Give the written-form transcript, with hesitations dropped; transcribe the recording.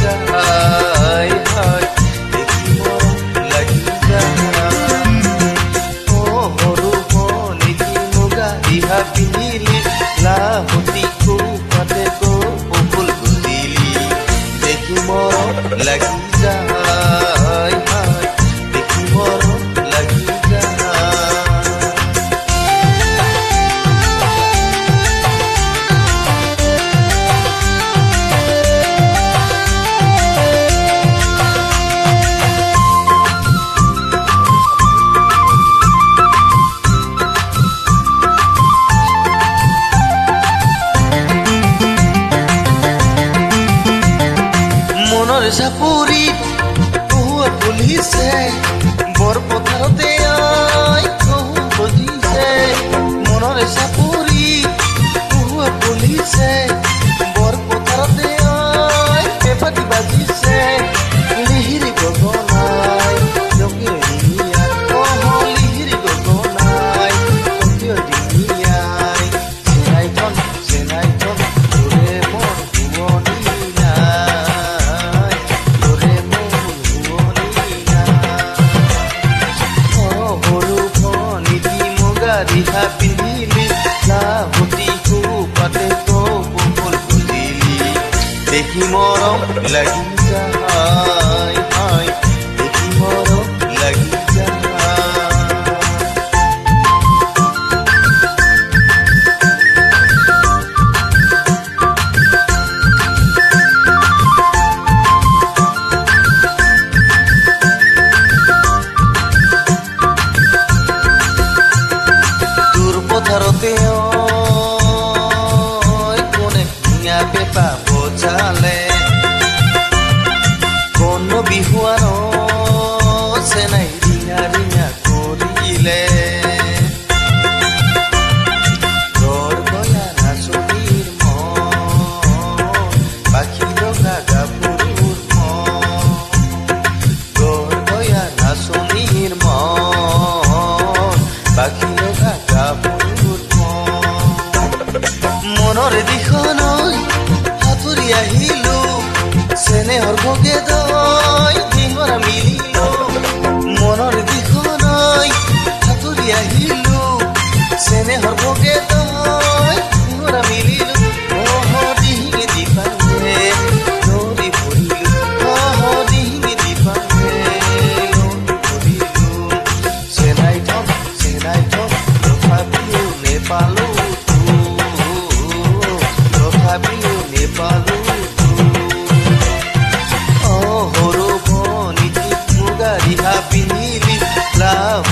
যায় হাই দেখি মৰম লাগি যায় সৰু নেকি মুগা ৰিহা পিন্ধিলি লাহতি কোপাতে ফুল গুজিলি দেখি মৰম লাগি যায় হাই দেখি মৰম লাগি যায় চাপৰিত কহুৱা ফুলিছে বৰপথাৰতে আই কহু বজিছে মনৰে চাপৰিত কহুৱা ফুলিছে বৰপথাৰতে আই পেপাটি বাজিছে লিহিৰি গগনাই জকিৰ ডিঙিয়া লিহিৰি গগনাই জকিৰ ডিঙিয়াই চেনাইথন তোৰে মোৰ ভুৱনী ৰিহা পিন্ধিলি লাহতি কোপাতে ফুল গুজিলি দেখি মৰম লাগি যায় হাই দেখি মৰম লাগি যায় পথাৰতে কোনে ধুনীয়া পেপা বজালে কোন বিহুৱান চেনাই ৰিঙা ৰিঙা কৰিলে ঘৰ গয়া নাচনীৰ মন পাখি লগা গাভৰুৰ মন ঘৰ গয়া নাচনীৰ মন পাখি লগা গাভৰু মনৰে দিশলৈ সাঁতুৰি আহিলো চেনেহৰ ভোগে দৈ ডিঙৰা মিলিলো মনৰে দিশলৈ সাঁতুৰি আহিলো চেনেহৰ ভোগে দৈ ডিঙৰা মিলিলো ডিঙি দিপাঙে দৌৰি ফুৰিলো ডিঙি দিপাঙে দৌৰি ফুৰিলো চেনাইথন তথাপিও নেপালো নেপালো সৰু নেকি মুগা ৰিহা পিন্ধিলি লাভ